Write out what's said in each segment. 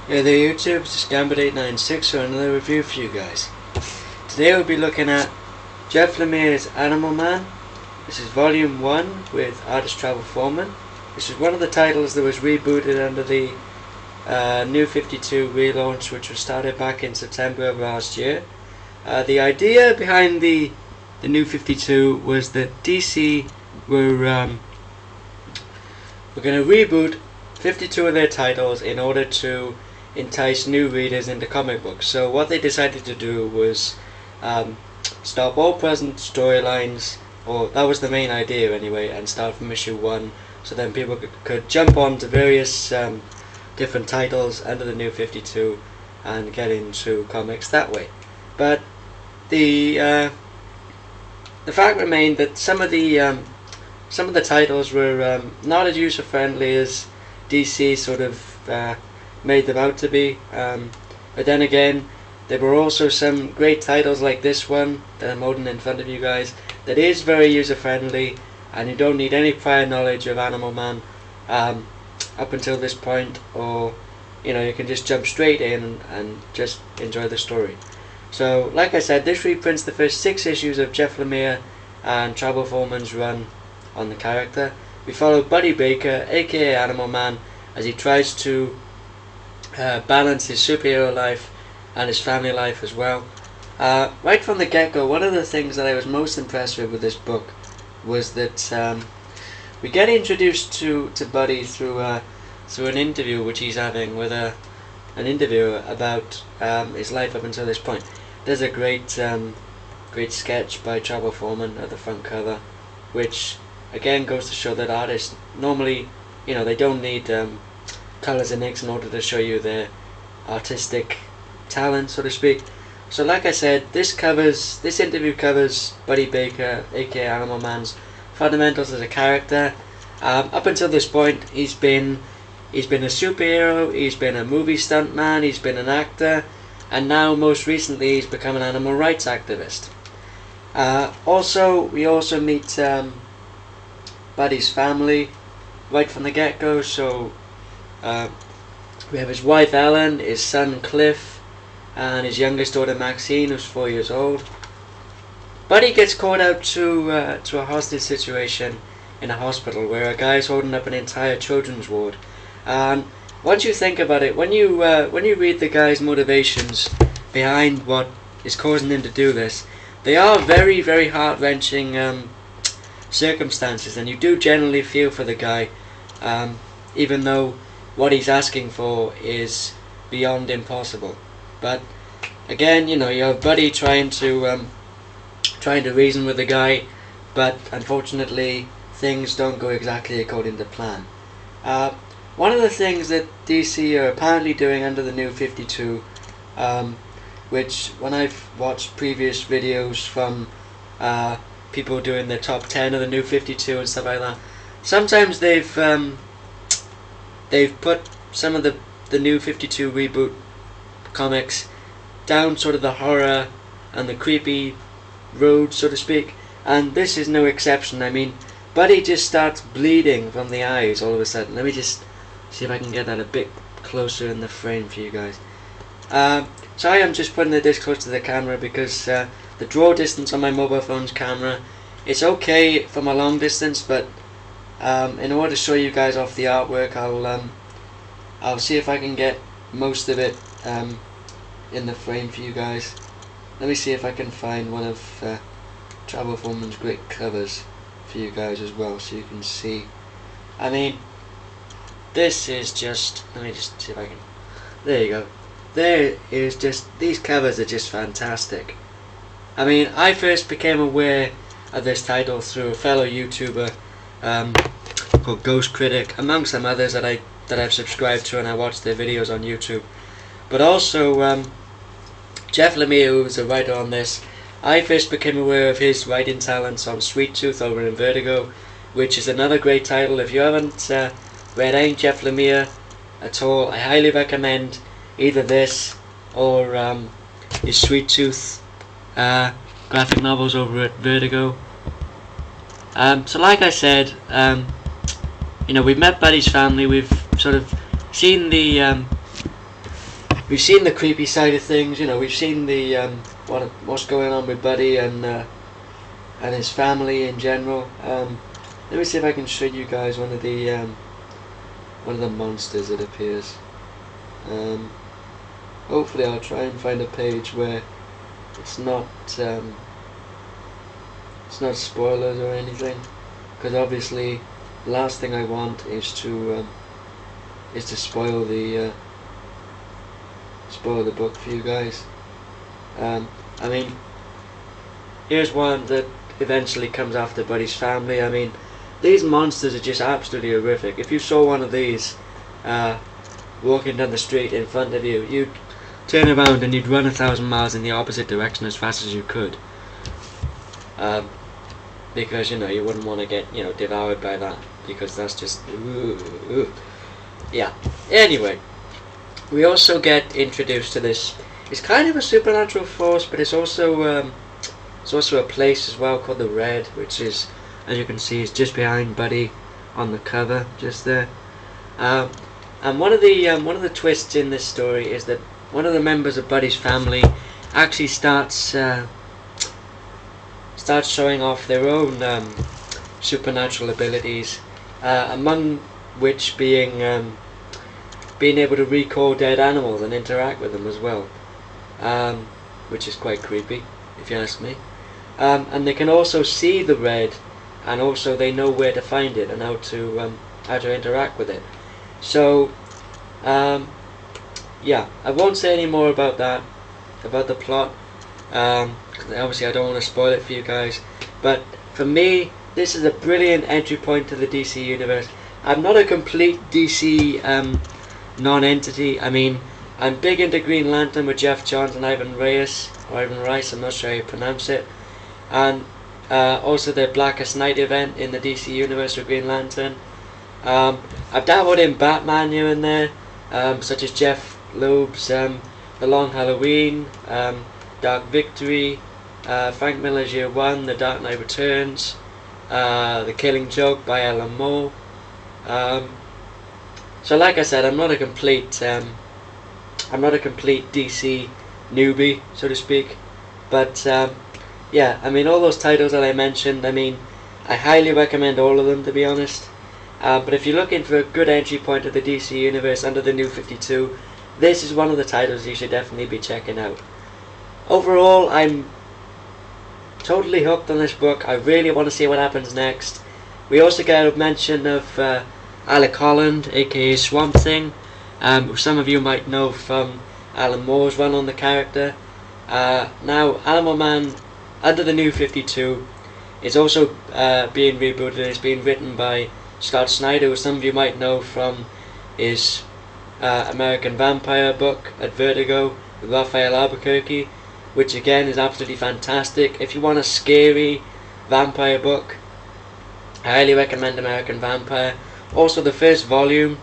Hey there YouTube, it's Gambit896 for another review for you guys. Today we'll be looking at Jeff Lemire's Animal Man. This is volume 1 with artist Travel Foreman. This is one of the titles that was rebooted under the New 52 relaunch, which was started back in September of last year. The idea behind the New 52 was that DC were going to reboot 52 of their titles in order to entice new readers into comic books. So what they decided to do was stop all present storylines, or that was the main idea anyway, and start from issue 1, so then people could jump on to various different titles under the New 52 and get into comics that way. But the fact remained that some of the titles were not as user friendly as DC sort of made them out to be, but then again there were also some great titles like this one that I'm holding in front of you guys that is very user friendly, and you don't need any prior knowledge of Animal Man up until this point, or you can just jump straight in and just enjoy the story. So like I said, this reprints the first 6 issues of Jeff Lemire and Travel Foreman's run on the character. We follow Buddy Baker, aka Animal Man, as he tries to balance his superhero life and his family life as well. Right from the get-go, one of the things that I was most impressed with this book was that we get introduced to Buddy through an interview which he's having with an interviewer about his life up until this point. There's a great sketch by Travel Foreman at the front cover, which again goes to show that artists normally, they don't need colours and inks in order to show you their artistic talent, so to speak. So like I said, this interview covers Buddy Baker, aka Animal Man's fundamentals as a character. Up until this point, he's been a superhero, he's been a movie stuntman, he's been an actor, and now most recently he's become an animal rights activist. We also meet Buddy's family right from the get-go. So we have his wife Ellen, his son Cliff, and his youngest daughter Maxine, who's 4 years old. Buddy gets called out to a hostage situation in a hospital where a guy's holding up an entire children's ward. And once you think about it, when you read the guy's motivations behind what is causing him to do this, they are very, very heart-wrenching circumstances, and you do generally feel for the guy, even though what he's asking for is beyond impossible. But again, you have Buddy trying to reason with the guy, but unfortunately things don't go exactly according to plan. One of the things that DC are apparently doing under the New 52, which when I've watched previous videos from people doing their top 10 of the New 52 and stuff like that, sometimes they've put some of the New 52 reboot comics down sort of the horror and the creepy road, so to speak, and this is no exception. I mean, Buddy just starts bleeding from the eyes all of a sudden. Let me just see if I can get that a bit closer in the frame for you guys. Sorry, I'm just putting it this close to the camera because the draw distance on my mobile phone's camera, it's okay from a long distance, but in order to show you guys off the artwork, I'll see if I can get most of it in the frame for you guys. Let me see if I can find one of Travel Foreman's great covers for you guys as well, so you can see. I mean, this is just, let me just see if I can, there you go. There is just, these covers are just fantastic. I mean, I first became aware of this title through a fellow YouTuber called Ghost Critic, among some others that I've subscribed to, and I watch their videos on YouTube. But also Jeff Lemire, who was a writer on this, I first became aware of his writing talents on Sweet Tooth over in Vertigo, which is another great title. If you haven't read any Jeff Lemire at all, I highly recommend either this or his Sweet Tooth graphic novels over at Vertigo. So like I said, we've met Buddy's family, we've sort of seen the we've seen the creepy side of things. You know, we've seen the what's going on with Buddy and his family in general. Let me see if I can show you guys one of the monsters that appears. Hopefully I'll try and find a page where it's not spoilers or anything, because obviously the last thing I want is to spoil the book for you guys. I mean, here's one that eventually comes after Buddy's family. I mean, these monsters are just absolutely horrific. If you saw one of these walking down the street in front of you, you'd turn around and you'd run 1,000 miles in the opposite direction as fast as you could. Because, you know, you wouldn't want to get, you know, devoured by that, because that's just yeah. Anyway, we also get introduced to this. It's kind of a supernatural force, but it's also a place as well called the Red, which is, as you can see, is just behind Buddy on the cover, just there. And one of the twists in this story is that one of the members of Buddy's family actually starts showing off their own supernatural abilities, among which being able to recall dead animals and interact with them as well, which is quite creepy, if you ask me. And they can also see the Red, and also they know where to find it and how to interact with it. So, yeah, I won't say any more about that, about the plot. Obviously I don't want to spoil it for you guys, but for me this is a brilliant entry point to the DC universe. I'm not a complete DC non-entity. I mean, I'm big into Green Lantern with Jeff Johns and Ivan Reis, I'm not sure how you pronounce it, and also the Blackest Night event in the DC universe with Green Lantern. I've dabbled in Batman here and there, such as Jeff Loeb's The Long Halloween, Dark Victory, Frank Miller's Year One, The Dark Knight Returns, The Killing Joke by Alan Moore. So like I said, I'm not a complete DC newbie, so to speak, but yeah, I mean, all those titles that I mentioned, I mean, I highly recommend all of them, to be honest. But if you're looking for a good entry point to the DC universe under the New 52, this is one of the titles you should definitely be checking out. Overall, I'm totally hooked on this book. I really want to see what happens next. We also get a mention of Alec Holland, aka Swamp Thing, who some of you might know from Alan Moore's run on the character. Now, Animal Man under the New 52 is also being rebooted. It's being written by Scott Snyder, who some of you might know from his American Vampire book at Vertigo with Raphael Albuquerque, which again is absolutely fantastic. If you want a scary vampire book, I highly recommend American Vampire. Also, the first volume,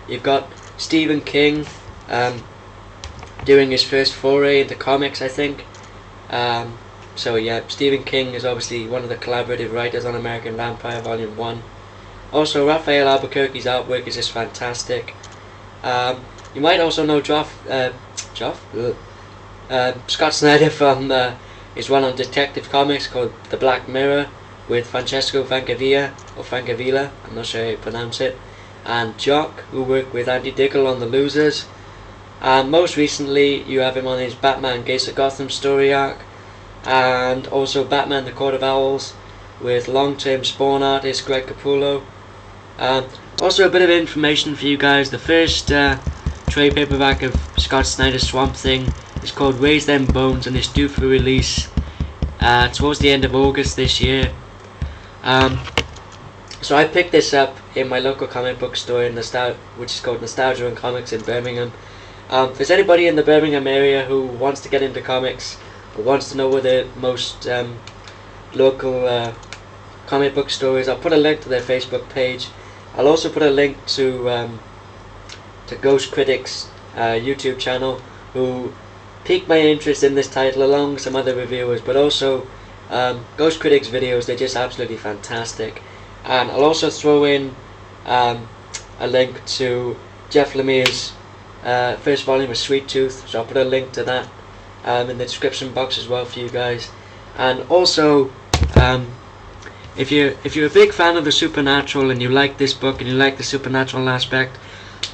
you've got Stephen King doing his first foray into comics, I think. So yeah, Stephen King is obviously one of the collaborative writers on American Vampire Volume 1. Also, Raphael Albuquerque's artwork is just fantastic. You might also know Scott Snyder from his run on Detective Comics called The Black Mirror with Francesco Francavilla, I'm not sure how you pronounce it, and Jock, who worked with Andy Diggle on The Losers. And most recently you have him on his Batman Gates of Gotham story arc, and also Batman the Court of Owls with long-term Spawn artist Greg Capullo. Also a bit of information for you guys. The first trade paperback of Scott Snyder's Swamp Thing is called Raise Them Bones, and it's due for release towards the end of August this year. So I picked this up in my local comic book store which is called Nostalgia and Comics in Birmingham. If there's anybody in the Birmingham area who wants to get into comics or wants to know where the most local comic book store is, I'll put a link to their Facebook page. I'll also put a link to Ghost Critics YouTube channel, who piqued my interest in this title along with some other reviewers, but also Ghost Critics videos, they're just absolutely fantastic. And I'll also throw in a link to Jeff Lemire's first volume of Sweet Tooth, so I'll put a link to that in the description box as well for you guys. And also, if you're a big fan of the supernatural and you like this book and you like the supernatural aspect,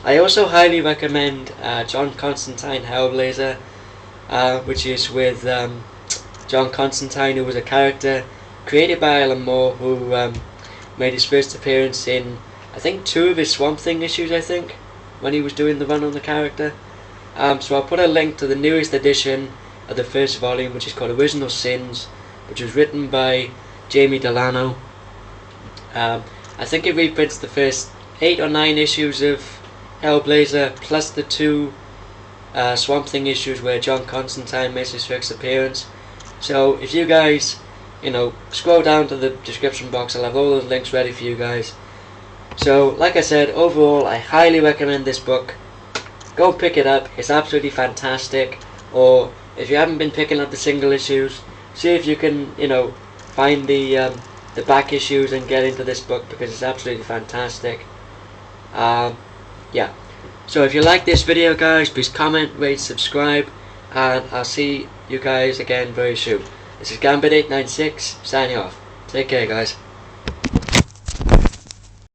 I also highly recommend John Constantine Hellblazer, which is with John Constantine, who was a character created by Alan Moore, who made his first appearance in, I think, 2 of his Swamp Thing issues, I think, when he was doing the run on the character. So I'll put a link to the newest edition of the first volume, which is called Original Sins, which was written by Jamie Delano. I think it reprints the first 8 or 9 issues of Hellblazer, plus the 2 Swamp Thing issues where John Constantine makes his first appearance. So if you guys, scroll down to the description box, I'll have all those links ready for you guys. So, like I said, overall, I highly recommend this book. Go pick it up, it's absolutely fantastic. Or, if you haven't been picking up the single issues, see if you can, find the back issues and get into this book, because it's absolutely fantastic. Yeah. So if you like this video, guys, please comment, rate, subscribe, and I'll see you guys again very soon. This is Gambit896, signing off. Take care, guys.